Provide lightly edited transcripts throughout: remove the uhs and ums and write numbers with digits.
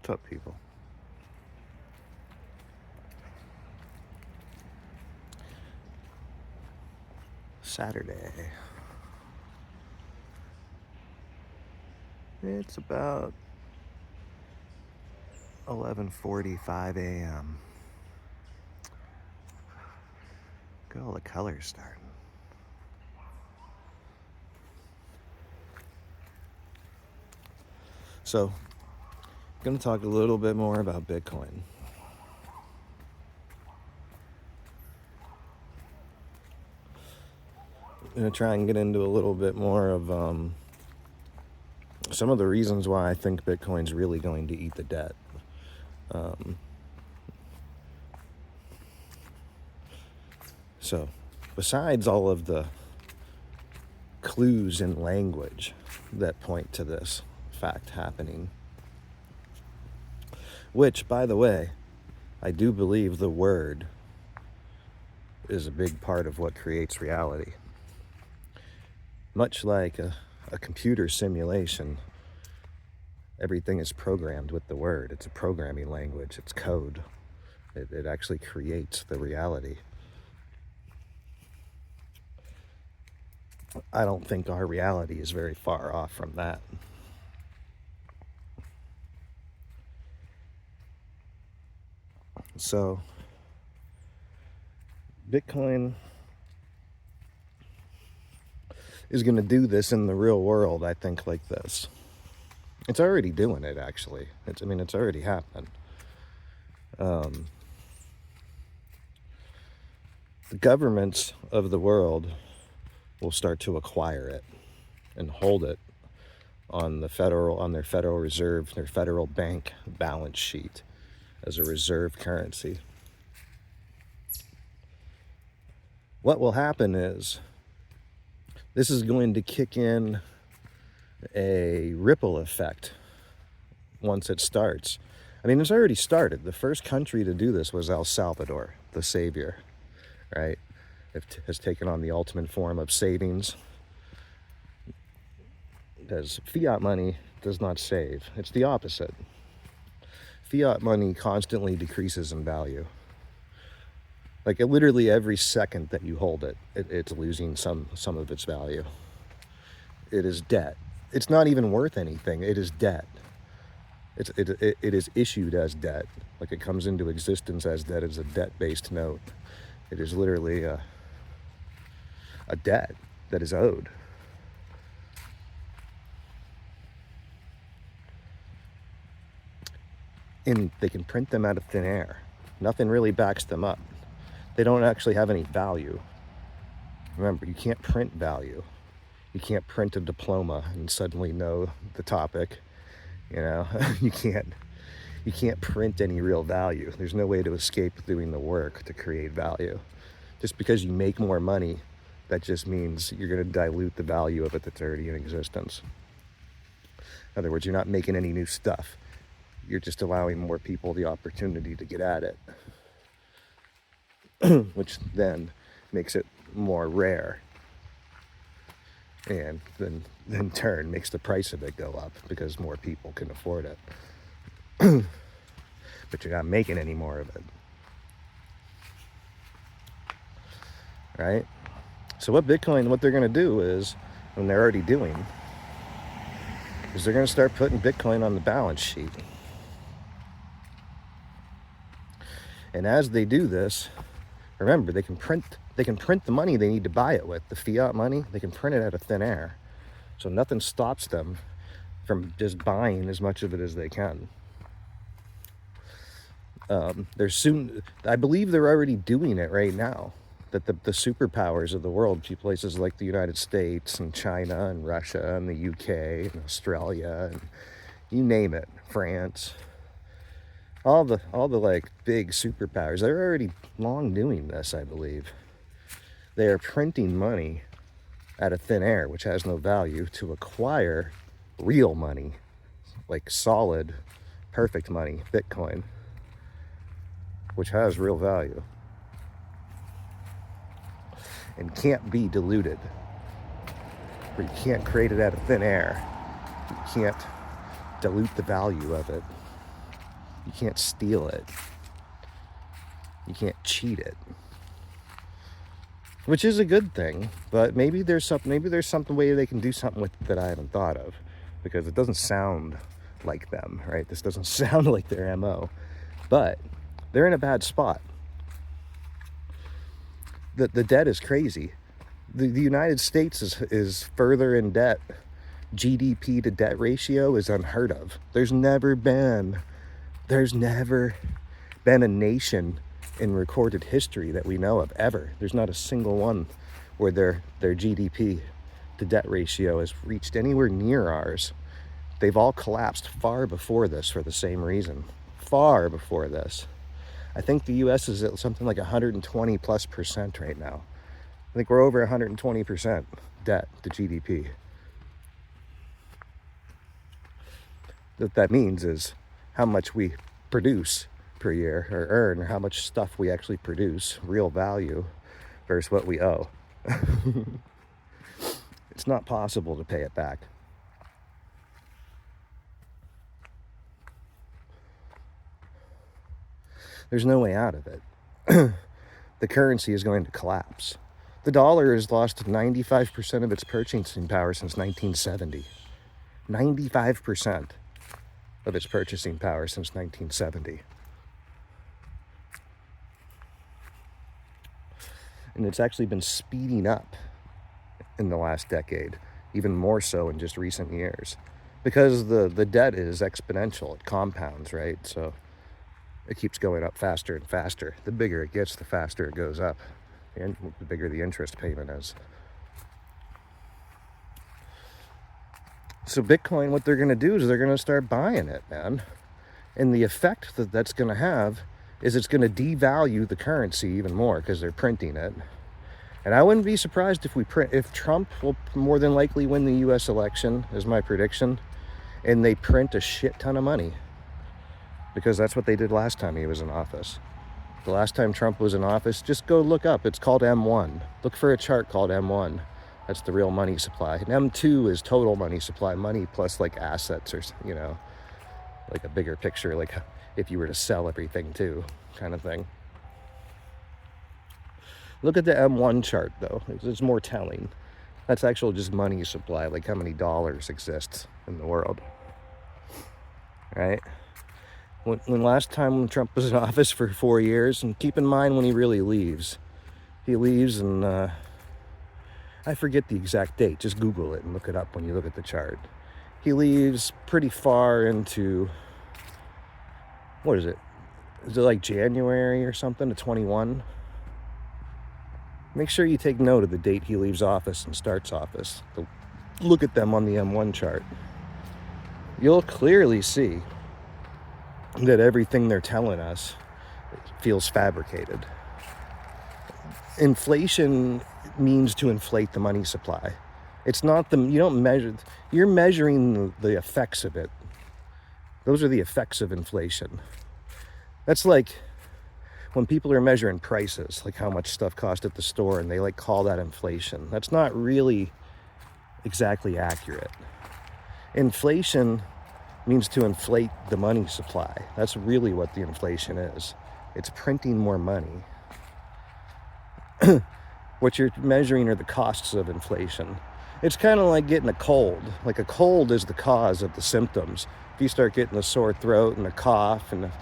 What's up, people? Saturday. It's about 11:45 a.m. Look at all the colors starting. So, I'm going to talk a little bit more about Bitcoin. I'm going to try and get into a little bit more of some of the reasons why I think Bitcoin's really going to eat the debt. So, besides all of the clues in language that point to this fact happening, which, by the way, I do believe the word is a big part of what creates reality. Much like a computer simulation, everything is programmed with the word. It's a programming language. It's code. It actually creates the reality. I don't think our reality is very far off from that. So, Bitcoin is going to do this in the real world, I think, like this. It's already doing it, actually. It's already happened. The governments of the world will start to acquire it and hold it on their Federal Reserve, their federal bank balance sheet as a reserve currency. What will happen is this is going to kick in a ripple effect once it starts. It's already started. The first country to do this was El Salvador, the savior, right? It has taken on the ultimate form of savings, because fiat money does not save. It's the opposite. Fiat money constantly decreases in value. Literally every second that you hold it, it's losing some of its value. It is debt. It's not even worth anything. It is debt. It is issued as debt. It comes into existence as debt, as a debt-based note. It is literally a debt that is owed. And they can print them out of thin air. Nothing really backs them up. They don't actually have any value. Remember, you can't print value. You can't print a diploma and suddenly know the topic. You can't print any real value. There's no way to escape doing the work to create value. Just because you make more money, that just means you're going to dilute the value of it that's already in existence. In other words, you're not making any new stuff. You're just allowing more people the opportunity to get at it, which then makes it more rare, and then in turn makes the price of it go up because more people can afford it. But you're not making any more of it, right? So what they're going to do is, and they're already doing, is they're going to start putting Bitcoin on the balance sheet. And as they do this, remember, they can print the money they need to buy it with. The fiat money, they can print it out of thin air. So nothing stops them from just buying as much of it as they can. I believe they're already doing it right now. That the superpowers of the world, places like the United States and China and Russia and the UK and Australia and you name it, France, all the big superpowers, they're already long doing this, I believe. They are printing money out of thin air, which has no value, to acquire real money, solid, perfect money, Bitcoin, which has real value and can't be diluted. Or you can't create it out of thin air. You can't dilute the value of it. You can't steal it. You can't cheat it. Which is a good thing, but maybe there's something way they can do something with it that I haven't thought of, because it doesn't sound like them, right? This doesn't sound like their MO, but they're in a bad spot. The debt is crazy. The United States is further in debt. GDP to debt ratio is unheard of. There's never been a nation in recorded history that we know of ever. There's not a single one where their GDP to debt ratio has reached anywhere near ours. They've all collapsed far before this for the same reason. Far before this. I think the US is at something like 120+% right now. I think we're over 120% debt to GDP. What that means is how much we produce per year, or earn, or how much stuff we actually produce, real value, versus what we owe. It's not possible to pay it back. There's no way out of it. The currency is going to collapse. The dollar has lost 95% of its purchasing power since 1970. 95% of its purchasing power since 1970. And it's actually been speeding up in the last decade, even more so in just recent years, because the debt is exponential. It compounds, right? So it keeps going up faster and faster. The bigger it gets, the faster it goes up, and the bigger the interest payment is. So Bitcoin, what they're going to do is they're going to start buying it, man. And the effect that that's going to have is it's going to devalue the currency even more because they're printing it. And I wouldn't be surprised if Trump will more than likely win the US election, is my prediction, and they print a shit ton of money. Because that's what they did last time he was in office. The last time Trump was in office, just go look up. It's called M1. Look for a chart called M1. That's the real money supply. And M2 is total money supply, money plus like assets, or, you know, like a bigger picture, like if you were to sell everything too, kind of thing. Look at the M1 chart though. It's more telling. That's actual just money supply, like how many dollars exists in the world. Right? When last time Trump was in office for 4 years, and keep in mind when he really leaves. He leaves and I forget the exact date. Just Google it and look it up when you look at the chart. He leaves pretty far into, what is it? Is it like January or something to 21? Make sure you take note of the date he leaves office and starts office. Look at them on the M1 chart. You'll clearly see that everything they're telling us feels fabricated. Inflation means to inflate the money supply. It's not you're measuring the effects of it. Those are the effects of inflation. That's like when people are measuring prices, like how much stuff costs at the store, and they like call that inflation. That's not really exactly accurate. Inflation means to inflate the money supply. That's really what the inflation is. It's printing more money. What you're measuring are the costs of inflation. It's kind of like getting a cold. Like a cold is the cause of the symptoms. If you start getting a sore throat and a cough and a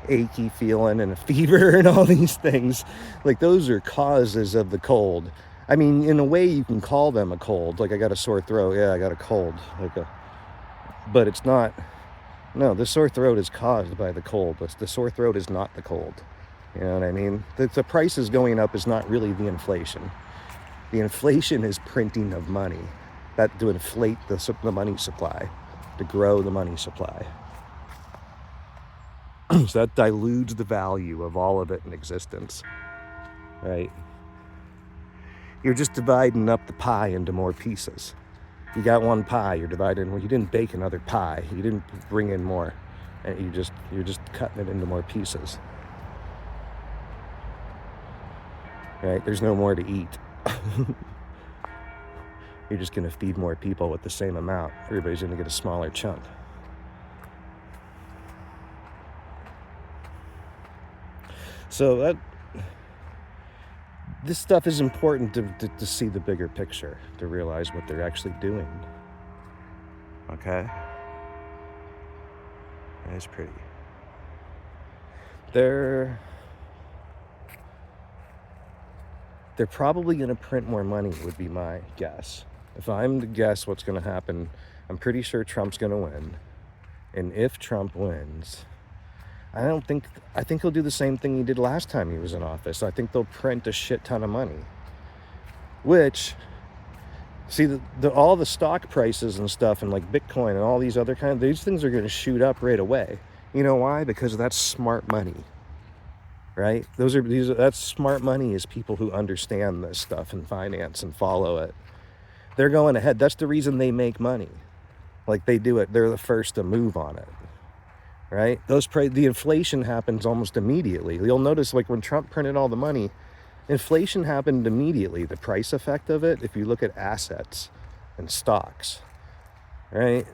achy feeling and a fever and all these things, like those are causes of the cold. I mean, in a way you can call them a cold. Like I got a sore throat. Yeah, I got a cold. But it's not. No, the sore throat is caused by the cold. The sore throat is not the cold. You know what I mean? The prices going up is not really the inflation. The inflation is printing of money. That to inflate the money supply, to grow the money supply. So that dilutes the value of all of it in existence, right? You're just dividing up the pie into more pieces. You got one pie, you're dividing. Well, you didn't bake another pie. You didn't bring in more, and you're just cutting it into more pieces. Right? There's no more to eat. You're just going to feed more people with the same amount. Everybody's going to get a smaller chunk. So this stuff is important to see the bigger picture, to realize what they're actually doing. Okay? It's pretty. They're probably going to print more money, would be my guess. If I'm to guess what's going to happen, I'm pretty sure Trump's going to win. And if Trump wins, I think he'll do the same thing he did last time he was in office. I think they'll print a shit ton of money. Which, see, all the stock prices and stuff and like Bitcoin and all these other these things are going to shoot up right away. You know why? Because that's smart money. Right? That's smart money, is people who understand this stuff in finance and follow it. They're going ahead. That's the reason they make money. Like, they do it. They're the first to move on it. Right? The inflation happens almost immediately. You'll notice, like, when Trump printed all the money, inflation happened immediately. The price effect of it, if you look at assets and stocks, right?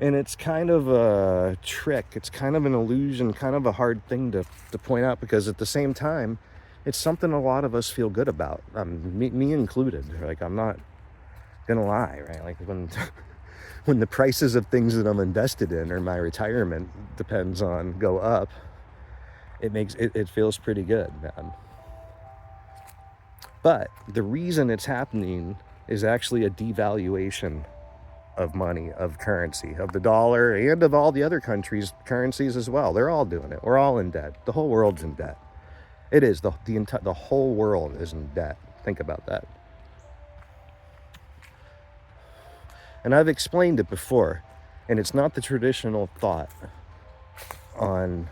And it's kind of a trick. It's kind of an illusion, kind of a hard thing to point out, because at the same time, it's something a lot of us feel good about, me included. Like, I'm not gonna lie, right? Like, when the prices of things that I'm invested in or my retirement depends on go up, it feels pretty good, man. But the reason it's happening is actually a devaluation of money, of currency, of the dollar, and of all the other countries' currencies as well. They're all doing it. We're all in debt. The whole world's in debt. It is. The whole world is in debt. Think about that. And I've explained it before, and it's not the traditional thought on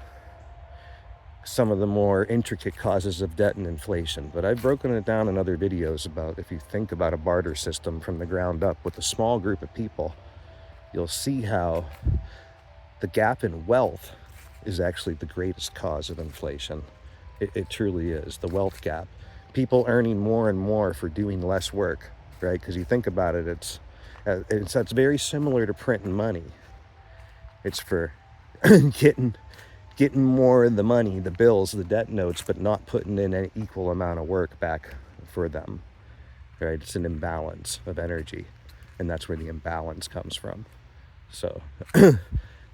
some of the more intricate causes of debt and inflation, but I've broken it down in other videos about, if you think about a barter system from the ground up with a small group of people, you'll see how the gap in wealth is actually the greatest cause of inflation. It truly is. The wealth gap. People earning more and more for doing less work, right? Because you think about it, it's very similar to printing money. It's for getting more of the money, the bills, the debt notes, but not putting in an equal amount of work back for them, right? It's an imbalance of energy, and that's where the imbalance comes from. So,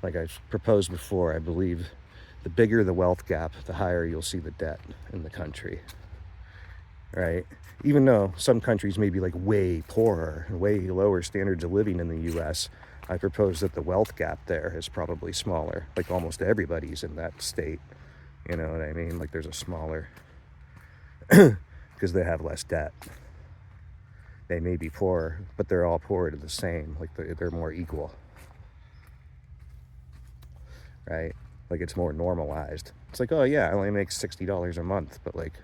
like I've proposed before, I believe the bigger the wealth gap, the higher you'll see the debt in the country, right? Even though some countries may be like way poorer and way lower standards of living in the US, I propose that the wealth gap there is probably smaller. Like, almost everybody's in that state. You know what I mean? Like, there's a smaller, because they have less debt. They may be poor, but they're all poor to the same. Like, they're more equal. Right? Like, it's more normalized. It's like, oh yeah, I only make $60 a month, but like,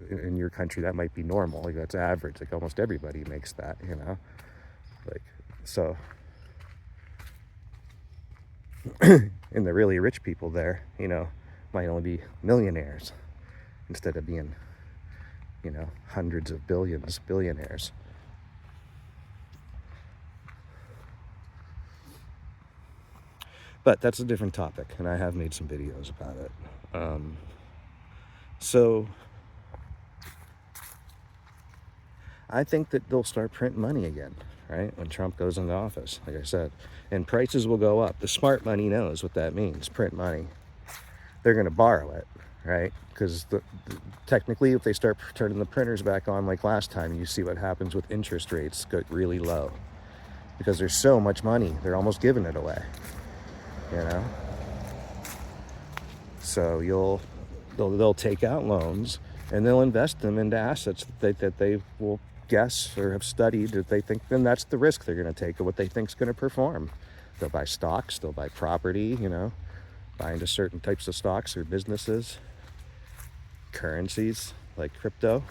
in your country that might be normal. Like, that's average. Like, almost everybody makes that, you know? Like, so... and the really rich people there, you know, might only be millionaires instead of being, you know, hundreds of billions, billionaires. But that's a different topic, and I have made some videos about it. So I think that they'll start printing money again, right? When Trump goes into office, like I said, and prices will go up. The smart money knows what that means, print money. They're going to borrow it, right? Because technically, if they start turning the printers back on like last time, you see what happens with interest rates go really low. Because there's so much money, they're almost giving it away, you know? So they'll take out loans and they'll invest them into assets that they will guess or have studied that they think, then that's the risk they're going to take of what they think is going to perform. They'll buy stocks, they'll buy property, you know, buy into certain types of stocks or businesses, currencies like crypto.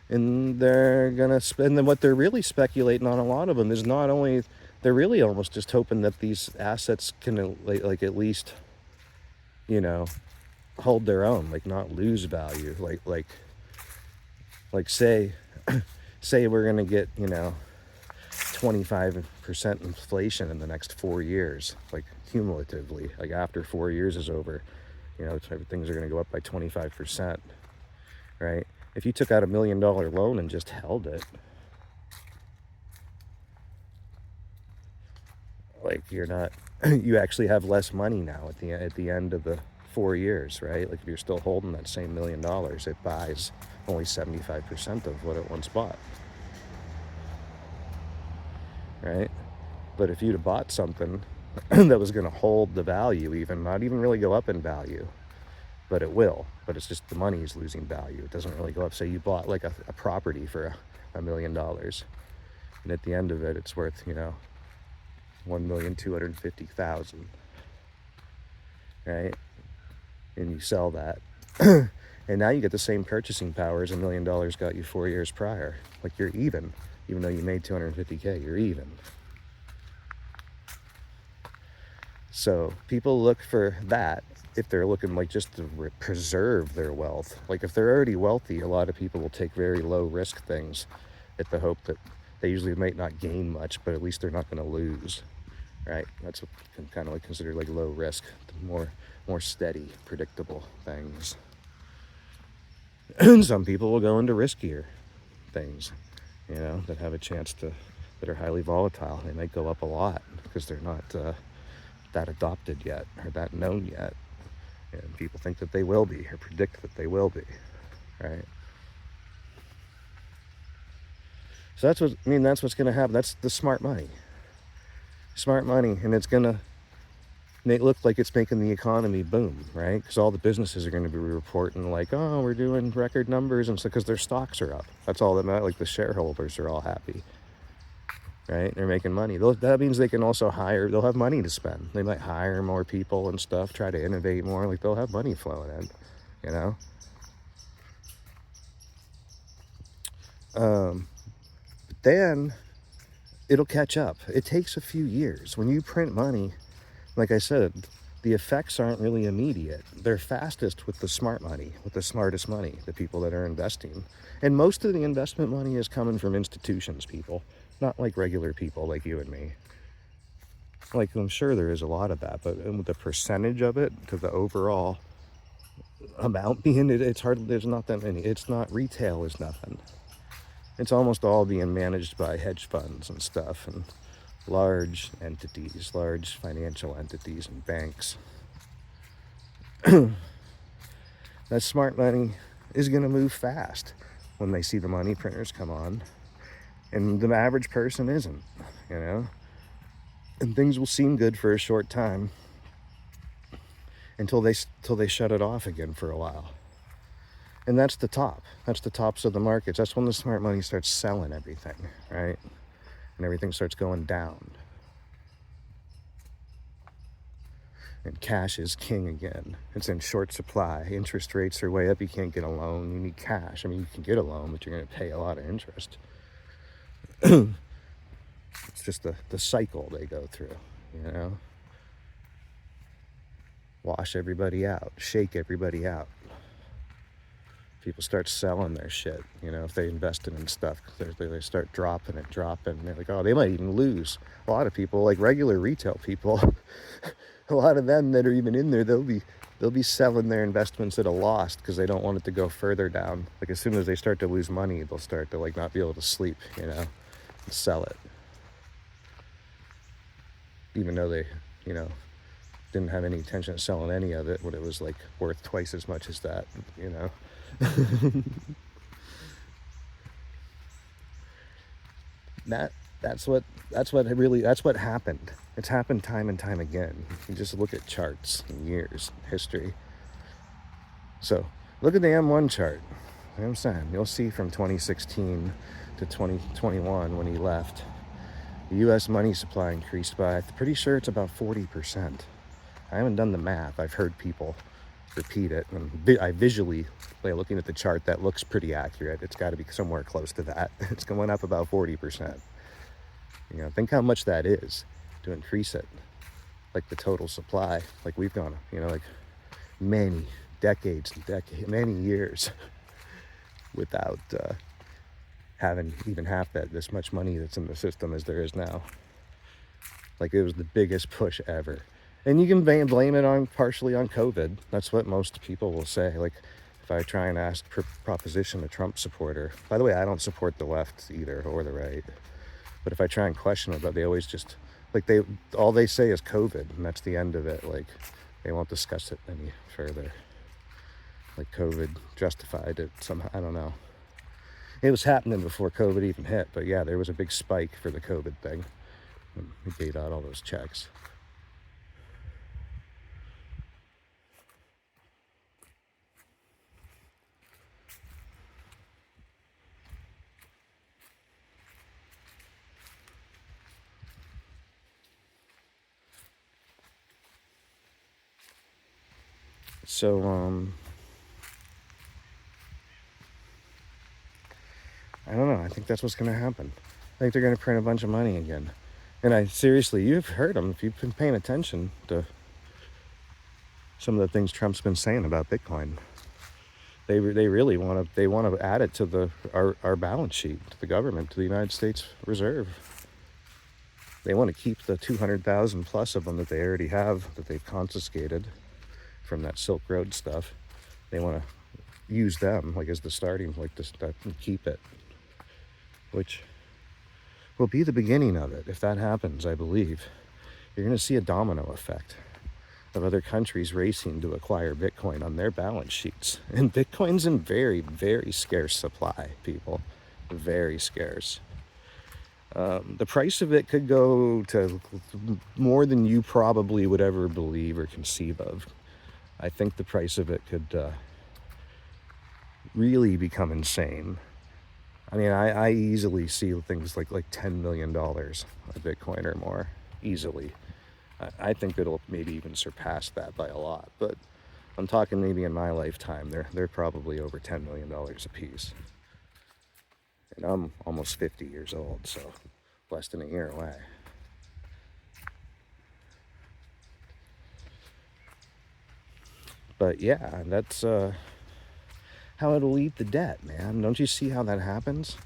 And they're going to spend, and what they're really speculating on, a lot of them, is not only, they're really almost just hoping that these assets can like at least, you know, hold their own, like not lose value. Like say we're gonna get, you know, 25% inflation in the next 4 years, like cumulatively, like after 4 years is over, things are going to go up by 25%, right? If you took out $1 million loan and just held it, like you're not, you actually have less money now at the end of the 4 years, right? Like if you're still holding that same $1 million, it buys only 75% of what it once bought, right? But if you'd have bought something that was going to hold the value, even not even really go up in value, but it will, but it's just the money is losing value. It doesn't really go up. Say you bought like a property for $1 million, and at the end of it, it's worth, 1,250,000, right? And you sell that, and now you get the same purchasing power as $1 million got you 4 years prior. Like you're even though you made 250K, you're even. So people look for that if they're looking like just to preserve their wealth. Like if they're already wealthy, a lot of people will take very low risk things at the hope that they usually might not gain much, but at least they're not going to lose, right? That's what kind of like considered like low risk, more steady, predictable things. Some people will go into riskier things, that have a chance that are highly volatile. They might go up a lot because they're not that adopted yet or that known yet. And people think that they will be or predict that they will be, right? So that's what's going to happen. That's the smart money. And it's going to look like it's making the economy boom, right? Because all the businesses are going to be reporting like, oh, we're doing record numbers and stuff because their stocks are up. That's all that matters. Like the shareholders are all happy, right? They're making money. That means they can also they'll have money to spend. They might hire more people and stuff, try to innovate more. Like they'll have money flowing in, But then it'll catch up. It takes a few years. When you print money, like I said, the effects aren't really immediate. They're fastest with the smart money, with the smartest money, the people that are investing. And most of the investment money is coming from institutions, people, not like regular people like you and me. Like I'm sure there is a lot of that, but the percentage of it to the overall amount being it's hard. There's not that many. It's not, retail is nothing. It's almost all being managed by hedge funds and stuff and large entities, large financial entities and banks. That smart money is going to move fast when they see the money printers come on, and the average person isn't, and things will seem good for a short time until they shut it off again for a while. And that's the tops of the markets. That's when the smart money starts selling everything, right? And everything starts going down. And cash is king again. It's in short supply. Interest rates are way up. You can't get a loan. You need cash. I mean, you can get a loan, but you're going to pay a lot of interest. It's just the cycle they go through, Wash everybody out. Shake everybody out. People start selling their shit, if they invested in stuff, they start dropping it. They're like, oh, they might even lose. A lot of people, like regular retail people, a lot of them that are even in there, they'll be selling their investments at a loss because they don't want it to go further down. Like as soon as they start to lose money, they'll start to like not be able to sleep, and sell it. Even though they, didn't have any intention of selling any of it when it was like worth twice as much as that, That's what happened. It's happened time and time again. You just look at charts and years, history. So look at the M1 chart. You know what I'm saying? You'll see from 2016 to 2021 when he left, the U.S. money supply increased by, I'm pretty sure it's about 40%. I haven't done the math. I've heard people repeat it, and I visually, looking at the chart, that looks pretty accurate. It's got to be somewhere close to that. It's going up about 40%. Think how much that is to increase it, like the total supply. Like we've gone, like many decades and many years without having even half this much money that's in the system as there is now. Like, it was the biggest push ever. And you can blame it on partially on COVID. That's what most people will say. Like, if I try and ask proposition a Trump supporter, by the way, I don't support the left either or the right, but if I try and question it, they always just, like, all they say is COVID, and that's the end of it. Like, they won't discuss it any further. Like, COVID justified it somehow. I don't know. It was happening before COVID even hit, but yeah, there was a big spike for the COVID thing. And we paid out all those checks. So, I don't know. I think that's what's going to happen. I think they're going to print a bunch of money again. And seriously, you've heard them. If you've been paying attention to some of the things Trump's been saying about Bitcoin, they really want to add it to our balance sheet, to the government, to the United States Reserve. They want to keep the 200,000 plus of them that they already have, that they've confiscated from that Silk Road stuff. They want to use them like as the starting, like this, and keep it, which will be the beginning of it. If that happens, I believe you're going to see a domino effect of other countries racing to acquire Bitcoin on their balance sheets. And Bitcoin's in very, very scarce supply, people. Very scarce. The price of it could go to more than you probably would ever believe or conceive of. I think the price of it could really become insane. I mean, I easily see things like $10 million a Bitcoin or more, easily. I think it'll maybe even surpass that by a lot, but I'm talking maybe in my lifetime, they're probably over $10 million a piece. And I'm almost 50 years old, so less than a year away. But yeah, that's how it'll eat the debt, man. Don't you see how that happens?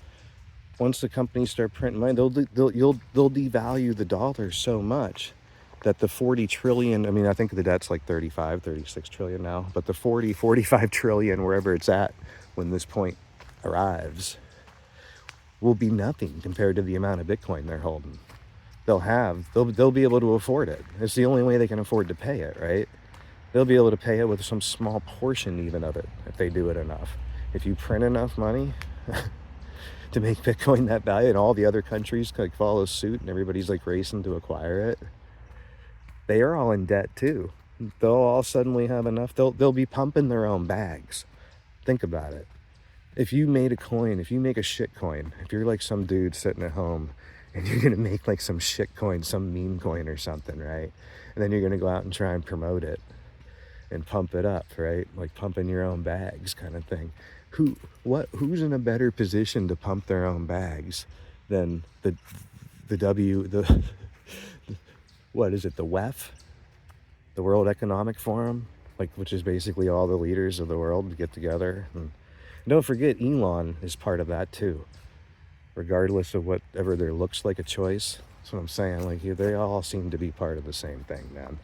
Once the companies start printing money, they'll devalue the dollar so much that the 40 trillion, I mean, I think the debt's like 36 trillion now, but the 45 trillion, wherever it's at when this point arrives, will be nothing compared to the amount of Bitcoin they're holding. They'll be able to afford it. It's the only way they can afford to pay it, right? They'll be able to pay it with some small portion even of it if they do it enough. If you print enough money to make Bitcoin that value, and all the other countries like follow suit and everybody's like racing to acquire it, they are all in debt too. They'll all suddenly have enough. They'll be pumping their own bags. Think about it. If you made a coin, if you make a shit coin, if you're like some dude sitting at home and you're going to make like some shit coin, some meme coin or something, right? And then you're going to go out and try and promote it and pump it up, right? Like pumping your own bags kind of thing. Who's in a better position to pump their own bags than the what is it, the WEF, the World Economic Forum, like, which is basically all the leaders of the world get together. And don't forget, Elon is part of that too, regardless of whatever there looks like a choice. That's what I'm saying. Like, they all seem to be part of the same thing, man.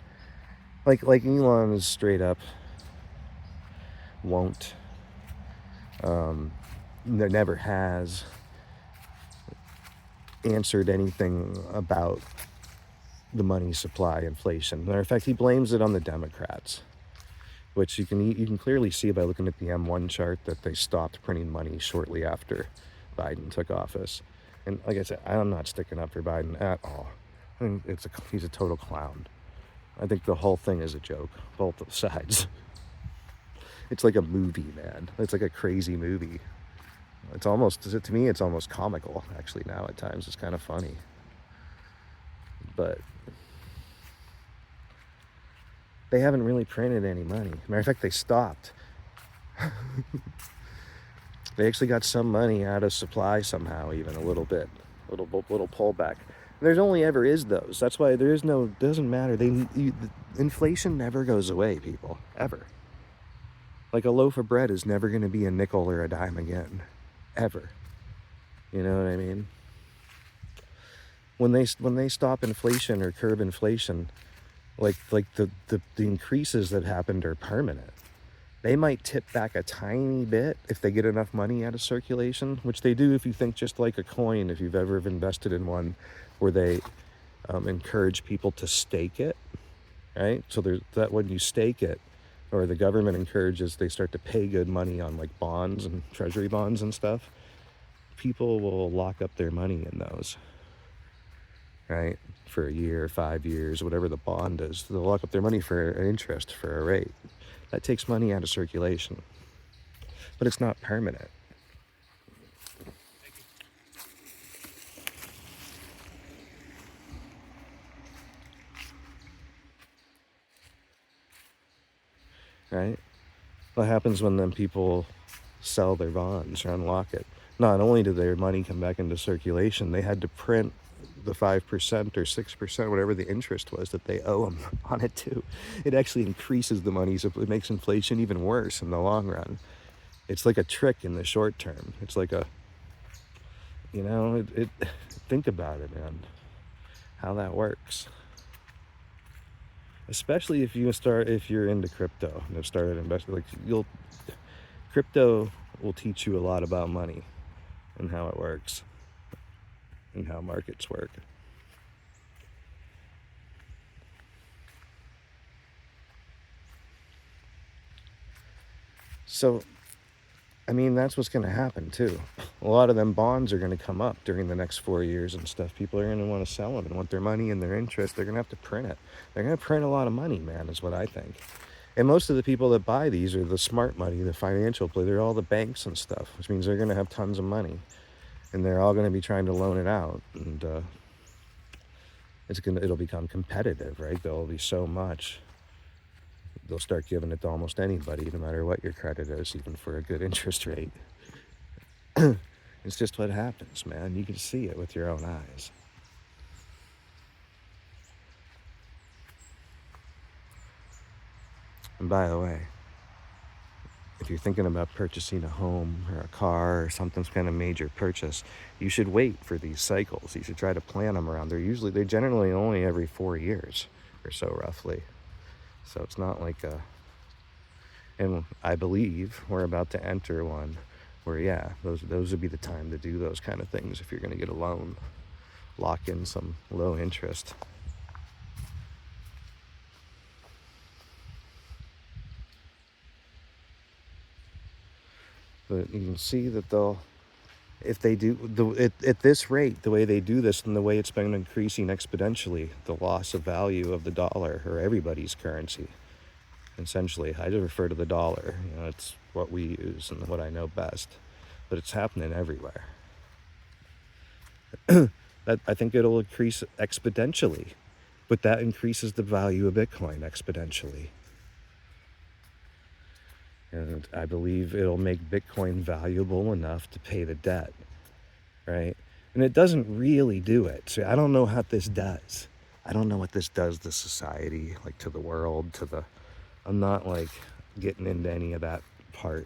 Like Elon is straight up won't, never has answered anything about the money supply inflation. Matter of fact, he blames it on the Democrats, which you can clearly see by looking at the M1 chart that they stopped printing money shortly after Biden took office. And like I said, I'm not sticking up for Biden at all. I think he's a total clown. I think the whole thing is a joke, both sides. It's like a movie, man. It's like a crazy movie. To me, it's almost comical, actually, now at times. It's kind of funny. But they haven't really printed any money. Matter of fact, they stopped. They actually got some money out of supply somehow, even a little bit. Little pullback. There's only ever is those. That's why doesn't matter. Inflation never goes away, people, ever. Like a loaf of bread is never going to be a nickel or a dime again, ever. You know what I mean? When they stop inflation or curb inflation, like the increases that happened are permanent. They might tip back a tiny bit if they get enough money out of circulation, which they do if you think just like a coin, if you've ever invested in one where they encourage people to stake it, right? So there's that when you stake it, or the government encourages, they start to pay good money on like bonds and treasury bonds and stuff. People will lock up their money in those, right? For a year, 5 years, whatever the bond is. They'll lock up their money for an interest, for a rate. That takes money out of circulation, but it's not permanent. Right? What happens when then people sell their bonds or unlock it? Not only did their money come back into circulation, they had to print the 5% or 6%, whatever the interest was that they owe them on it too. It actually increases the money, so it makes inflation even worse in the long run. It's like a trick in the short term. It's like a, think about it, man, how that works. Especially if you're into crypto and have started investing, crypto will teach you a lot about money and how it works and how markets work. So, I mean, that's what's going to happen too. A lot of them bonds are going to come up during the next 4 years and stuff. People are going to want to sell them and want their money and their interest. They're going to have to print it. They're going to print a lot of money, man, is what I think. And most of the people that buy these are the smart money, the financial play. They're all the banks and stuff, which means they're going to have tons of money. And they're all going to be trying to loan it out. And it'll become competitive, right? There'll be so much. They'll start giving it to almost anybody, no matter what your credit is, even for a good interest rate. It's just what happens, man. You can see it with your own eyes. And by the way, if you're thinking about purchasing a home or a car or some kind of major purchase, you should wait for these cycles. You should try to plan them around. They're generally only every 4 years or so, roughly. So it's not like and I believe we're about to enter one where, yeah, those would be the time to do those kind of things if you're going to get a loan. Lock in some low interest. But you can see that if they do, at this rate, the way they do this and the way it's been increasing exponentially, the loss of value of the dollar or everybody's currency, essentially, I just refer to the dollar. It's what we use and what I know best. But it's happening everywhere. I think it'll increase exponentially, but that increases the value of Bitcoin exponentially. And I believe it'll make Bitcoin valuable enough to pay the debt, right? And it doesn't really do it. So I don't know how this does. I don't know what this does to society, like to the world, I'm not like getting into any of that part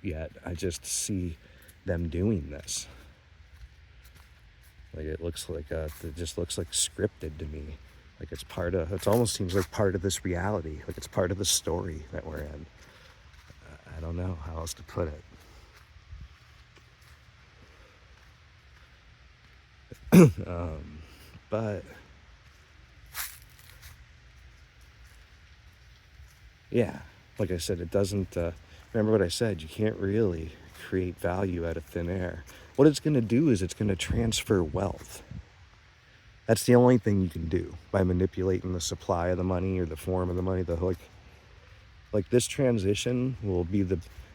yet. I just see them doing this. Like it just looks like scripted to me. Like it almost seems like part of this reality. Like it's part of the story that we're in. I don't know how else to put it. But yeah, like I said, it doesn't, remember what I said, you can't really create value out of thin air. What it's going to do is it's going to transfer wealth. That's the only thing you can do by manipulating the supply of the money or the form of the money. Like this transition will be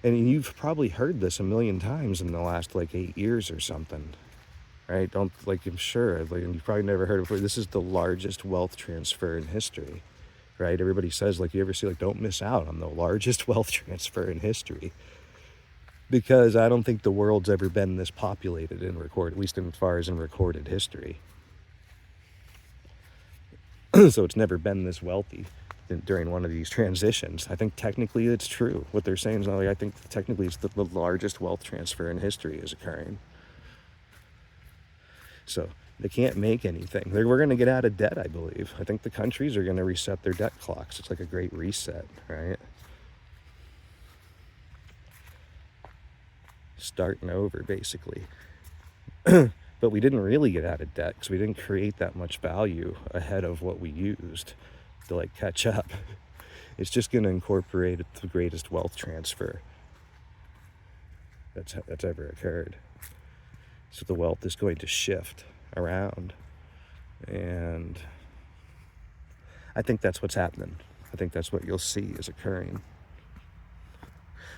and you've probably heard this a million times in the last 8 years or something, right? I'm sure, and you've probably never heard it before. This is the largest wealth transfer in history, right? Everybody says, you ever see, don't miss out on the largest wealth transfer in history. Because I don't think the world's ever been this populated at least as far as in recorded history. So it's never been this wealthy during one of these transitions. I think technically it's true. What they're saying is, I think technically it's the largest wealth transfer in history is occurring. So they can't make anything. We're going to get out of debt, I believe. I think the countries are going to reset their debt clocks. It's like a great reset, right? Starting over, basically. But we didn't really get out of debt because we didn't create that much value ahead of what we used to like catch up. It's just going to incorporate the greatest wealth transfer that's ever occurred. So the wealth is going to shift around, and I think that's what's happening. I think that's what you'll see is occurring.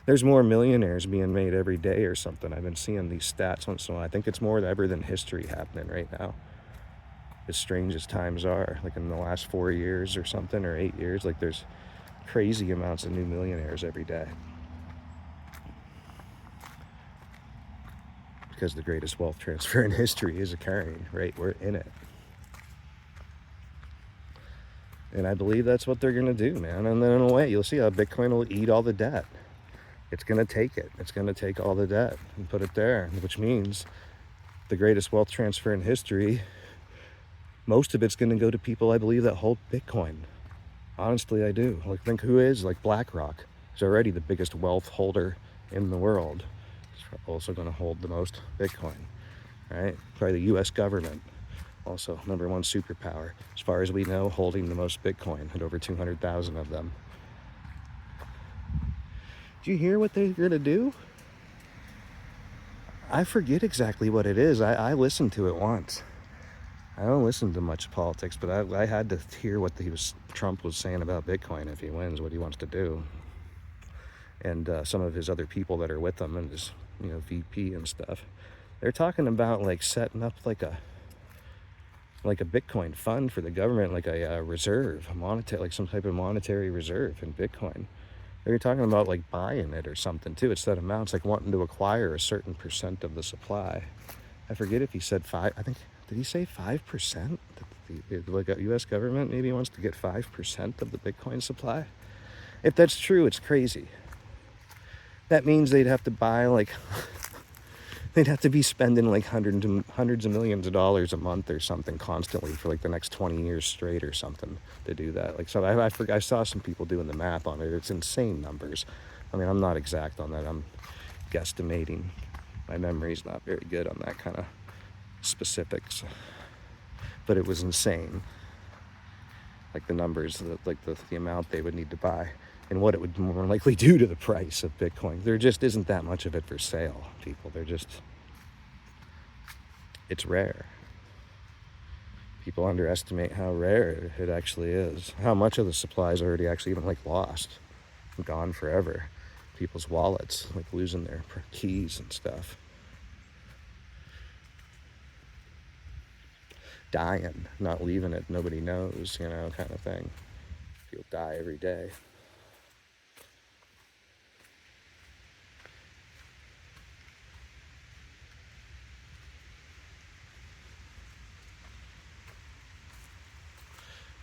There's more millionaires being made every day or something. I've been seeing these stats once in a while. I think it's more ever than history happening right now. As strange as times are, like in the last 4 years or something, or 8 years, like there's crazy amounts of new millionaires every day. Because the greatest wealth transfer in history is occurring, right? We're in it. And I believe that's what they're going to do, man. And then in a way, you'll see how Bitcoin will eat all the debt. It's going to take it. It's going to take all the debt and put it there, which means the greatest wealth transfer in history, most of it's going to go to people, I believe, that hold Bitcoin. Honestly, I do. Like, think who is? Like BlackRock is already the biggest wealth holder in the world. It's also going to hold the most Bitcoin, right? Probably the U.S. government, also number one superpower, as far as we know, holding the most Bitcoin at over 200,000 of them. Do you hear what they're going to do? I forget exactly what it is. I listened to it once. I don't listen to much politics, but I had to hear what Trump was saying about Bitcoin if he wins, what he wants to do. And some of his other people that are with him and his, VP and stuff. They're talking about like setting up like a Bitcoin fund for the government, like a reserve, like some type of monetary reserve in Bitcoin. They're talking about like buying it or something too. It's that amount. It's like wanting to acquire a certain percent of the supply. I forget if he said 5. I think, did he say 5%? Like a U.S. government maybe wants to get 5% of the Bitcoin supply. If that's true, it's crazy. That means they'd have to buy like, they'd have to be spending like hundreds of millions of dollars a month or something constantly for like the next 20 years straight or something to do that. Like, so I saw some people doing the math on it. It's insane numbers. I mean, I'm not exact on that. I'm guesstimating. My memory's not very good on that kind of specifics, but it was insane. Like the numbers, like the amount they would need to buy and what it would more likely do to the price of Bitcoin. There just isn't that much of it for sale, people. It's rare. People underestimate how rare it actually is. How much of the supply is already actually even like lost and gone forever. People's wallets, like losing their keys and stuff. Dying, not leaving it, nobody knows, kind of thing. People die every day.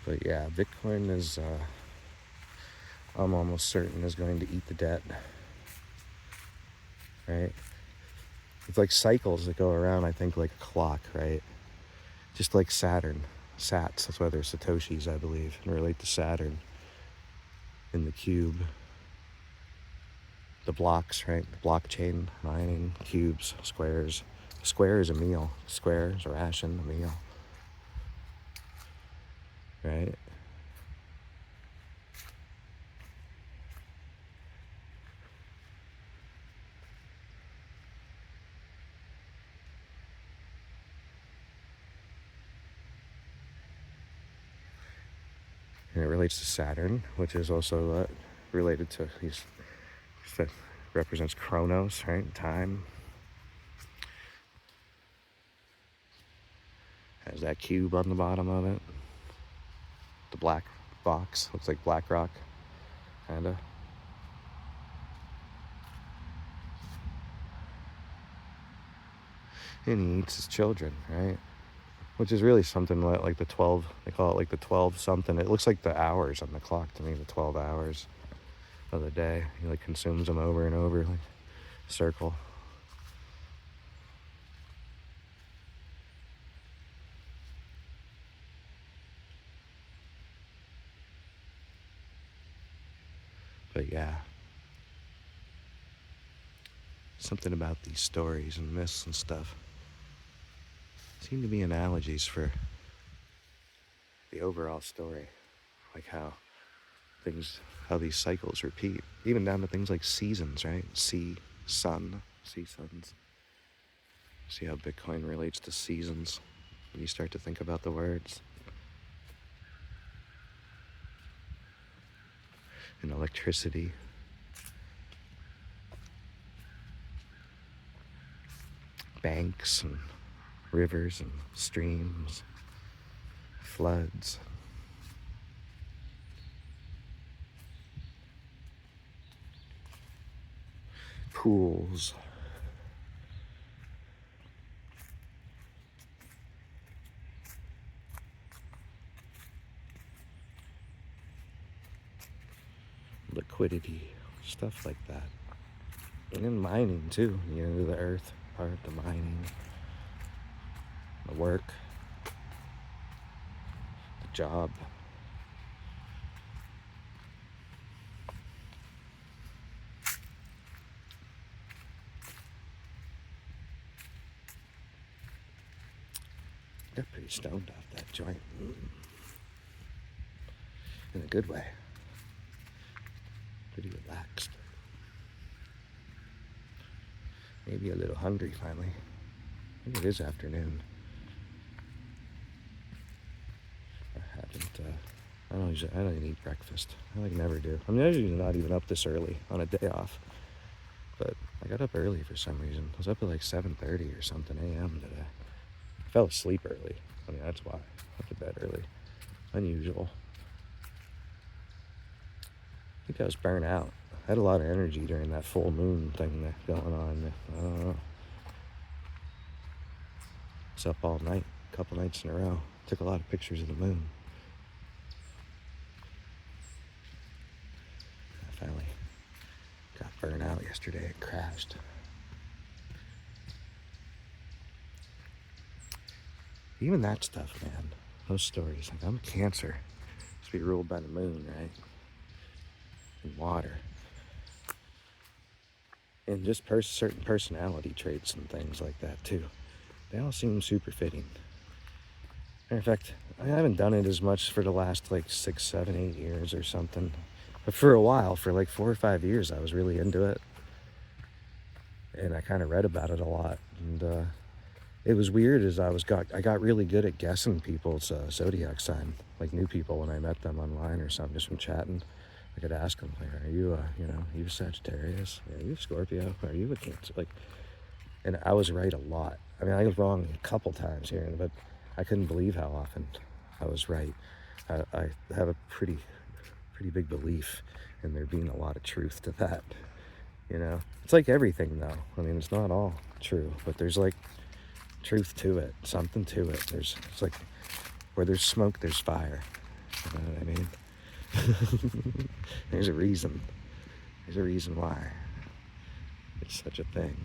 But yeah, Bitcoin is, I'm almost certain, is going to eat the debt. Right? It's like cycles that go around, I think, like a clock, right? Just like Saturn. Sats, that's why they're Satoshis, I believe, and relate to Saturn in the cube. The blocks, right? The blockchain, mining, cubes, squares. A square is a meal. A square is a ration, a meal. Right? And it relates to Saturn, which is also related to that represents Chronos, right? Time. Has that cube on the bottom of it. The black box looks like BlackRock, kinda. And he eats his children, right? Which is really something like the 12, they call it like the 12 something. It looks like the hours on the clock to me, the 12 hours of the day. He like consumes them over and over, like a circle. But yeah, something about these stories and myths and stuff seem to be analogies for the overall story, like how these cycles repeat, even down to things like seasons, right? Seasons. See how Bitcoin relates to seasons when you start to think about the words. And electricity. Banks and rivers and streams, floods. Pools. Liquidity, stuff like that. And then mining too, the earth part, the mining, the work, the job. Got pretty stoned off that joint. In a good way. Pretty relaxed. Maybe a little hungry finally. I think it is afternoon. I don't even eat breakfast. I never do. I'm usually not even up this early on a day off. But I got up early for some reason. I was up at like 7:30 or something a.m. today. I fell asleep early. That's why. I went to bed early. Unusual. I think I was burnt out. I had a lot of energy during that full moon thing going on. I don't know. I was up all night, a couple nights in a row. Took a lot of pictures of the moon. I finally got burnt out yesterday. It crashed. Even that stuff, man. Those stories. Like, I'm Cancer. Supposed to be ruled by the moon, right? And water. And just certain personality traits and things like that, too. They all seem super fitting. In fact, I haven't done it as much for the last like 6, 7, 8 years or something. But for a while, for like 4 or 5 years, I was really into it. And I kind of read about it a lot. And it was weird as I got really good at guessing people's zodiac sign. Like new people when I met them online or something, just from chatting. I could ask them, like, are you a Sagittarius? Are you a Scorpio? Are you a Cancer? Like, and I was right a lot. I mean, I was wrong a couple times here, but I couldn't believe how often I was right. I have a pretty big belief in there being a lot of truth to that. It's like everything, though. I mean, it's not all true, but there's like truth to it, something to it. It's like where there's smoke, there's fire. You know what I mean? There's a reason why it's such a thing.